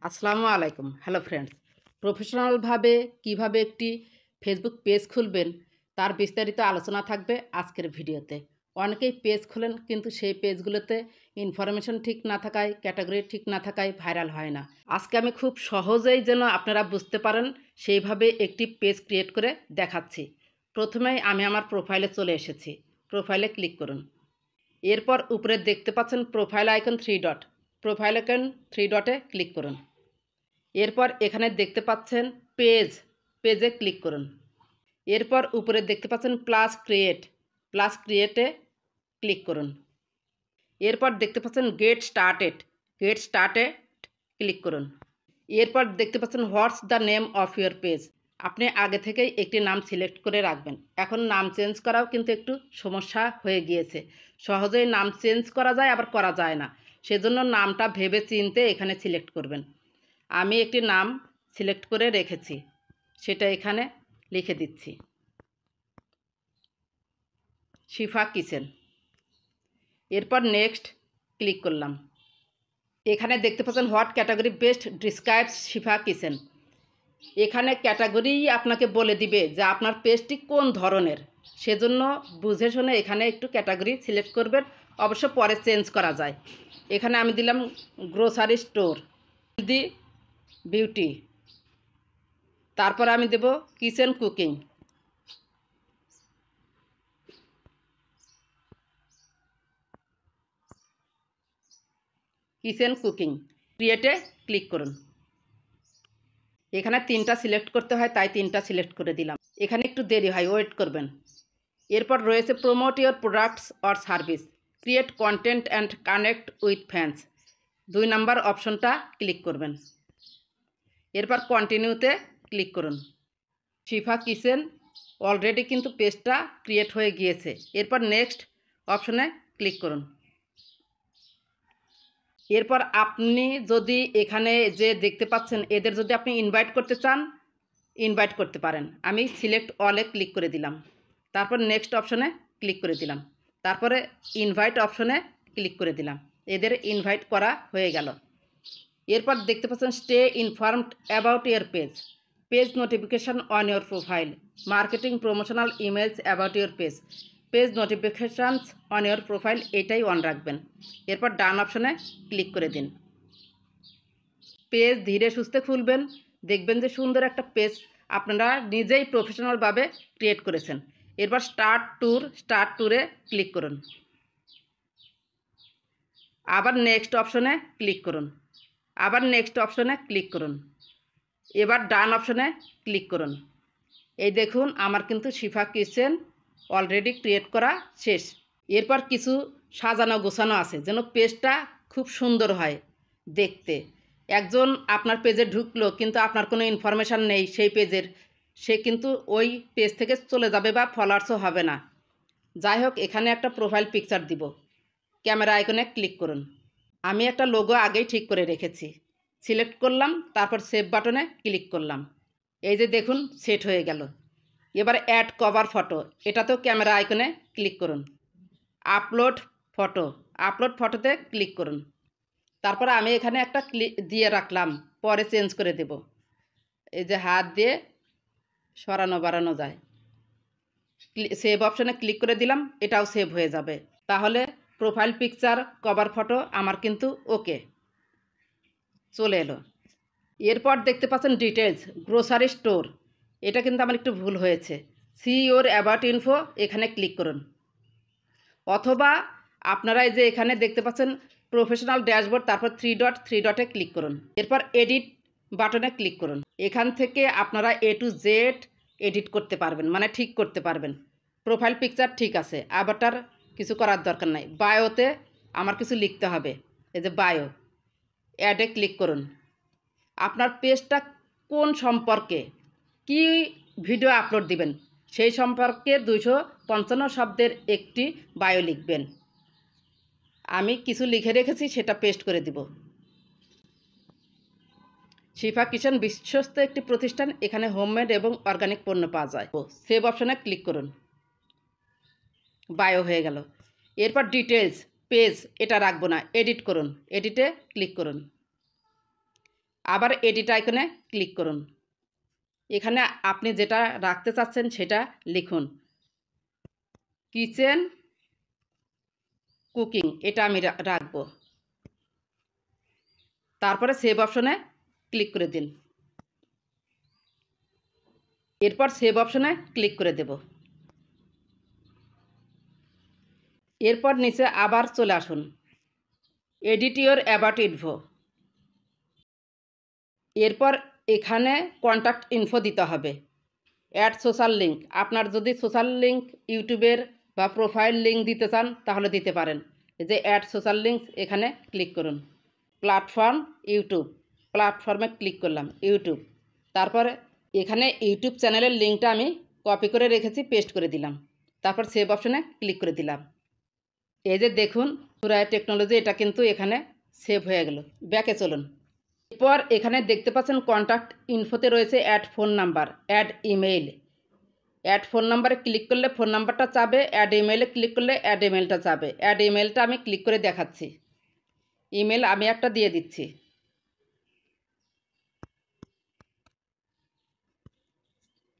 আসসালামু আলাইকুম। Hello friends, প্রফেশনালভাবে কিভাবে একটি ফেসবুক পেজ খুলবেন তার বিস্তারিত আলোচনা থাকবে আজকের ভিডিওতে। অনেকেই পেজ খোলেন কিন্তু সেই পেজগুলোতে ইনফরমেশন ঠিক না থাকায়, ক্যাটাগরি ঠিক না থাকায় ভাইরাল হয় না। আজকে আমি খুব সহজেই যেন আপনারা বুঝতে পারেন সেইভাবে একটি পেজ ক্রিয়েট করে দেখাচ্ছি। প্রথমেই আমি আমার প্রোফাইলে চলে এসেছি। প্রোফাইলে ক্লিক করুন। এরপর উপরে দেখতে পাচ্ছেন profile icon 3 dot. Profile icon 3 ডটে ক্লিক করুন। এরপর এখানে দেখতে পাচ্ছেন পেজে ক্লিক করুন। এরপর উপরে দেখতে পাচ্ছেন প্লাস ক্রিয়েটে ক্লিক করুন। এরপর দেখতে পাচ্ছেন গেট স্টার্টেড ক্লিক করুন। এরপর দেখতে পাচ্ছেন what's the name of your page. আপনি আগে থেকেই একটি নাম সিলেক্ট করে রাখবেন। এখন নাম চেঞ্জ করাও কিন্তু একটু সমস্যা হয়ে গিয়েছে। সহজেই নাম চেঞ্জ করা যায়, আবার করা যায় না। সেজন্য নামটা ভেবে চিনতে এখানে সিলেক্ট করবেন। আমি একটি নাম সিলেক্ট করে রেখেছি, সেটা এখানে লিখে দিচ্ছি, শিফা কিচেন। এরপর নেক্সট ক্লিক করলাম। এখানে দেখতে পাচ্ছেন what category best describes Shifa kitchen. এখানে ক্যাটাগরি আপনাকে বলে দিবে যে আপনার পেজটি কোন ধরনের। সেজন্য বুঝে শুনে এখানে একটু ক্যাটাগরি সিলেক্ট করবেন, অবশ্য পরে চেঞ্জ করা যায়। এখানে আমি দিলাম গ্রোসারি স্টোর, দি বিউটি, তারপর আমি দেব কিচেন কুকিং। ক্রিয়েটে ক্লিক করুন। এখানে 3টা সিলেক্ট করতে হয়, তাই 3টা সিলেক্ট করে দিলাম। এখানে একটু দেরি হয়, ওয়েট করবেন। এরপর রয়েছে promote your products or service, create content and connect with fans. 2 number অপশনটা ক্লিক করবেন। এরপর কন্টিনিউতে ক্লিক করুন। শিফা কিচেন অলরেডি কিন্তু পেজটা ক্রিয়েট হয়ে গিয়েছে। এরপর নেক্সট অপশনে ক্লিক করুন। এরপর আপনি যদি এখানে যে দেখতে পাচ্ছেন এদের যদি আপনি ইনভাইট করতে চান, ইনভাইট করতে পারেন। আমি সিলেক্ট অলে ক্লিক করে দিলাম, তারপর নেক্সট অপশনে ক্লিক করে দিলাম, তারপরে ইনভাইট অপশনে ক্লিক করে দিলাম। এদের ইনভাইট করা হয়ে গেল। এরপর দেখতে পাচ্ছেন stay informed about your page notification on your profile, marketing promotional emails about your page notifications on your profile, এটাই অন রাখবেন। এরপর ডান অপশনে ক্লিক করে দিন। পেজ ধীরে সুস্থে খুলবেন, দেখবেন যে সুন্দর একটা পেজ আপনারা নিজেই প্রফেশনালভাবে ক্রিয়েট করেছেন। এরপর স্টার্ট ট্যুরে ক্লিক করুন। আবার নেক্সট অপশনে ক্লিক করুন, আবার নেক্সট অপশনে ক্লিক করুন। এবার ডান অপশনে ক্লিক করুন। এই দেখুন আমার কিন্তু শিফা কিচেন অলরেডি ক্রিয়েট করা শেষ। এরপর কিছু সাজানো গোছানো আছে যেন পেজটা খুব সুন্দর হয় দেখতে। একজন আপনার পেজে ঢুকলো কিন্তু আপনার কোনো ইনফরমেশান নেই সেই পেজের, সে কিন্তু ওই পেজ থেকে চলে যাবে বা ফলোয়ার্সও হবে না। যাই হোক, এখানে একটা প্রোফাইল পিকচার দিব। ক্যামেরা আইকনে ক্লিক করুন। আমি একটা লোগো আগেই ঠিক করে রেখেছি, সিলেক্ট করলাম, তারপর সেভ বাটনে ক্লিক করলাম। এই যে দেখুন সেট হয়ে গেল। এবার অ্যাড কভার ফটো, এটাতেও ক্যামেরা আইকনে ক্লিক করুন। আপলোড ফটোতে ক্লিক করুন। তারপর আমি এখানে একটা ক্লিক দিয়ে রাখলাম, পরে চেঞ্জ করে দেব। এই যে হাত দিয়ে সরানো বাড়ানো যায়। সেভ অপশনে ক্লিক করে দিলাম, এটাও সেভ হয়ে যাবে। তাহলে প্রোফাইল পিকচার কভার ফটো আমার কিন্তু ওকে চলে এলো। এরপর দেখতে পাচ্ছেন ডিটেলস গ্রোসারি স্টোর, এটা কিন্তু আমার একটু ভুল হয়েছে। সি ইওর অ্যাবাউট ইনফো, এখানে ক্লিক করুন। অথবা আপনারা এই যে এখানে দেখতে পাচ্ছেন প্রফেশনাল ড্যাশবোর্ড, তারপর 3 ডটে ক্লিক করুন। এরপর এডিট বাটনে ক্লিক করুন। এখান থেকে আপনারা A to Z এডিট করতে পারবেন, মানে ঠিক করতে পারবেন। প্রোফাইল পিকচার ঠিক আছে, আবারটার কিছু করার দরকার নাই। বায়োতে আমার কিছু লিখতে হবে, এই যে বায়ো, অ্যাডে ক্লিক করুন। আপনার পেজটা কোন সম্পর্কে কি ভিডিও আপলোড দিবেন সেই সম্পর্কে 255 শব্দের একটি বায়ো লিখবেন। আমি কিছু লিখে রেখেছি, সেটা পেস্ট করে দিব। শিফা কিচেন বিশ্বস্ত একটি প্রতিষ্ঠান, এখানে হোমমেড এবং অর্গানিক পণ্য পাওয়া যায়। সেভ অপশনে ক্লিক করুন। বায়ো হয়ে গেল। এরপর ডিটেলস পেজ, এটা রাখবো না, এডিট করুন, এডিটে ক্লিক করুন। আবার এডিট আইকনে ক্লিক করুন। এখানে আপনি যেটা রাখতে চাচ্ছেন সেটা লিখুন। কিচেন কুকিং এটা আমি রাখবো। তারপরে সেভ অপশনে ক্লিক করে দিন। এরপর সেভ অপশনে ক্লিক করে দেব। এরপর নিচে আবার চলে আসুন, এডিট ইওর অ্যাবাউট ইনফো। এরপর এখানে কন্ট্যাক্ট ইনফো দিতে হবে, অ্যাড সোশ্যাল লিঙ্ক। আপনার যদি সোশ্যাল লিঙ্ক ইউটিউবের বা প্রোফাইল লিঙ্ক দিতে চান তাহলে দিতে পারেন। এই যে অ্যাড সোশ্যাল লিঙ্ক, এখানে ক্লিক করুন। প্ল্যাটফর্ম ইউটিউব, প্ল্যাটফর্মে ক্লিক করলাম ইউটিউব। তারপরে এখানে ইউটিউব চ্যানেলের লিঙ্কটা আমি কপি করে রেখেছি, পেস্ট করে দিলাম। তারপর সেভ অপশনে ক্লিক করে দিলাম। এই যে দেখুন সুরায়া টেকনোলজি, এটা কিন্তু এখানে সেভ হয়ে গেল। ব্যাকে চলুন। এরপর এখানে দেখতে পাচ্ছেন কন্ট্যাক্ট ইনফোতে রয়েছে add phone number, add email. Add phone নাম্বারে ক্লিক করলে ফোন নাম্বারটা চাবে, অ্যাড ইমেইলে ক্লিক করলে অ্যাড ইমেইলটা চাবে। অ্যাড ইমেইলটা আমি ক্লিক করে দেখাচ্ছি। ইমেল আমি একটা দিয়ে দিচ্ছি।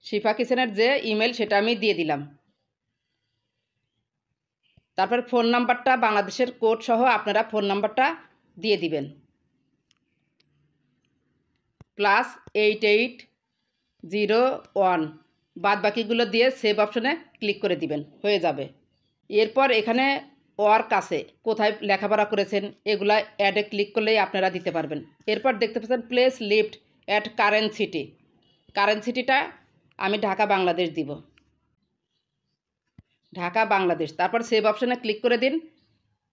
শিফা কিচেনের যে ইমেল সেটা আমি দিয়ে দিলাম। তারপর ফোন নাম্বারটা বাংলাদেশের কোড সহ আপনারা ফোন নাম্বারটা দিয়ে দিবেন, +8801। বাদ বাকিগুলো দিয়ে সেভ অপশনে ক্লিক করে দিবেন, হয়ে যাবে। এরপর এখানে ওয়ার্ক আছে, কোথায় লেখাপড়া করেছেন এগুলা অ্যাডে ক্লিক করলেই আপনারা দিতে পারবেন। এরপর দেখতে পাচ্ছেন place lived at current city. Current সিটিটা আমি ঢাকা বাংলাদেশ দিব, ঢাকা বাংলাদেশ। তারপর সেভ অপশনে ক্লিক করে দিন,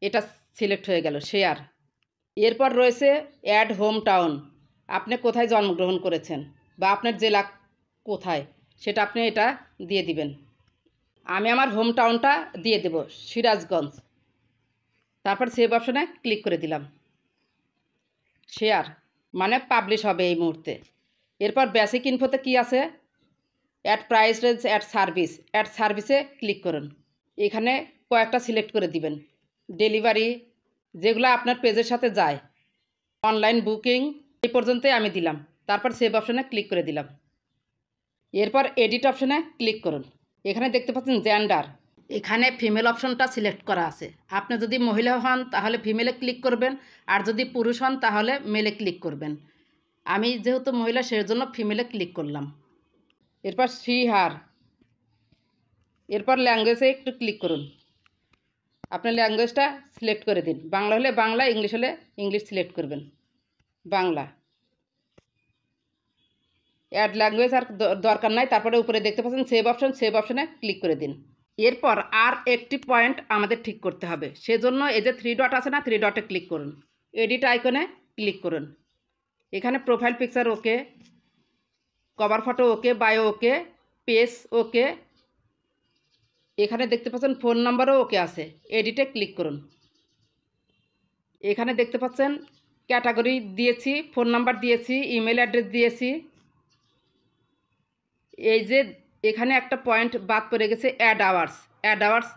এটা সিলেক্ট হয়ে গেল, শেয়ার। এরপর রয়েছে অ্যাড হোম টাউন, আপনি কোথায় জন্মগ্রহণ করেছেন বা আপনার জেলা কোথায় সেটা আপনি এটা দিয়ে দিবেন। আমি আমার হোম টাউনটা দিয়ে দেব, সিরাজগঞ্জ। তারপর সেভ অপশনে ক্লিক করে দিলাম, শেয়ার মানে পাবলিশ হবে এই মুহূর্তে। এরপর বেসিক ইনফোতে কি আছে, add price range, add service. Add সার্ভিসে ক্লিক করুন। এখানে কয়েকটা সিলেক্ট করে দিবেন, ডেলিভারি যেগুলো আপনার পেজের সাথে যায়, অনলাইন বুকিং, এই পর্যন্তই আমি দিলাম। তারপর সেভ অপশনে ক্লিক করে দিলাম। এরপর এডিট অপশনে ক্লিক করুন। এখানে দেখতে পাচ্ছেন জেন্ডার, এখানে ফিমেল অপশনটা সিলেক্ট করা আছে। আপনি যদি মহিলা হন তাহলে ফিমেলে ক্লিক করবেন, আর যদি পুরুষ হন তাহলে মেলে ক্লিক করবেন। আমি যেহেতু মহিলা সেজন্য ফিমেলে ক্লিক করলাম। এরপর সি হার। এরপর ল্যাঙ্গুয়েজে একটু ক্লিক করুন, আপনার ল্যাঙ্গুয়েজটা সিলেক্ট করে দিন। বাংলা হলে বাংলা, ইংলিশ হলে ইংলিশ সিলেক্ট করবেন, বাংলা। অ্যাড ল্যাঙ্গুয়েজ আর দরকার নাই। তারপরে উপরে দেখতে পাচ্ছেন সেভ অপশন, সেভ অপশনে ক্লিক করে দিন। এরপর আর একটি পয়েন্ট আমাদের ঠিক করতে হবে, সেজন্য এই যে 3 ডট আছে না, 3 ডটে ক্লিক করুন, এডিট আইকনে ক্লিক করুন। এখানে profile picture okay, cover photo okay, bio okay, page okay. এখানে দেখতে পাচ্ছেন ফোন নাম্বারও ওকে আছে, এডিটে ক্লিক করুন। এখানে দেখতে পাচ্ছেন ক্যাটাগরি দিয়েছি, ফোন নাম্বার দিয়েছি, ইমেল অ্যাড্রেস দিয়েছি। এই যে এখানে একটা পয়েন্ট বাদ পড়ে গেছে, অ্যাড আওয়ার্স। অ্যাড আওয়ার্স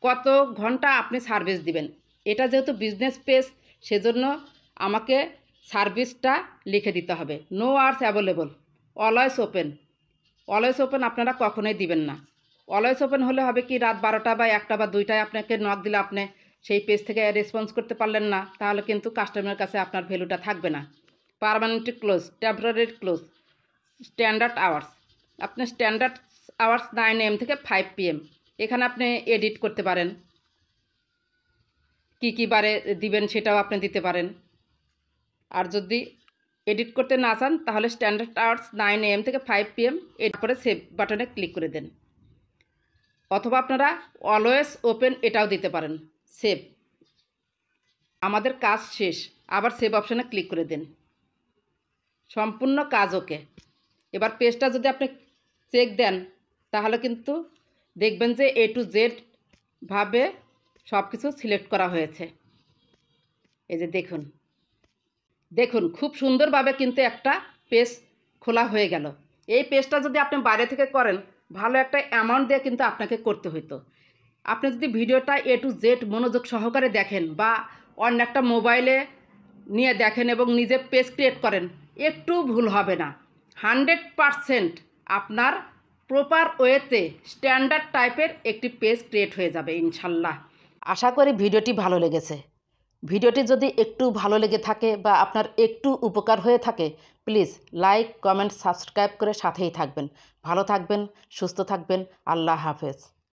কত ঘন্টা আপনি সার্ভিস দিবেন। এটা যেহেতু বিজনেস পেজ সেজন্য আমাকে সার্ভিসটা লিখে দিতে হবে। No hours available, always open. Always open আপনারা কখনোই দিবেন না। অলওয়েজ ওপেন হলে হবে কি, রাত 12টা বা 1টা বা 2টায় আপনাকে নক দিলে আপনি সেই পেজ থেকে রেসপন্স করতে পারলেন না, তাহলে কিন্তু কাস্টমারের কাছে আপনার ভ্যালুটা থাকবে না। Permanently close, temporary close. Standard hours, আপনি স্ট্যান্ডার্ড আওয়ার্স 9 AM থেকে 5 PM। এখানে আপনি এডিট করতে পারেন, কি বারে দিবেন সেটাও আপনি দিতে পারেন। আর যদি এডিট করতে না চান তাহলে স্ট্যান্ডার্ড আওয়ার্স 9 AM থেকে 5 PM, এরপরে সেভ বাটনে ক্লিক করে দেন। অথবা আপনারা অলওয়েজ ওপেন এটাও দিতে পারেন, সেভ। আমাদের কাজ শেষ, আবার সেভ অপশানে ক্লিক করে দেন, সম্পূর্ণ কাজ ওকে। এবার পেজটা যদি আপনি চেক দেন তাহলে কিন্তু দেখবেন যে A to Z ভাবে সব কিছু সিলেক্ট করা হয়েছে। এই যে দেখুন, দেখুন খুব সুন্দরভাবে কিন্তু একটা পেজ খোলা হয়ে গেল। এই পেজটা যদি আপনি বাইরে থেকে করেন, ভালো একটা অ্যামাউন্ট দিয়ে কিন্তু আপনাকে করতে হতো। আপনি যদি ভিডিওটা A to Z মনোযোগ সহকারে দেখেন বা অন্য একটা মোবাইলে নিয়ে দেখেন এবং নিজে পেজ ক্রিয়েট করেন, একটু ভুল হবে না। 100% আপনার প্রপার ওয়েতে স্ট্যান্ডার্ড টাইপের একটি পেজ ক্রিয়েট হয়ে যাবে ইনশাল্লাহ। আশা করি ভিডিওটি ভালো লেগেছে। ভিডিওটি যদি একটু ভালো লেগে থাকে বা আপনার একটু উপকার হয়ে থাকে, প্লিজ লাইক, কমেন্ট, সাবস্ক্রাইব করে সাথেই থাকবেন। ভালো থাকবেন, সুস্থ থাকবেন। আল্লাহ হাফেজ।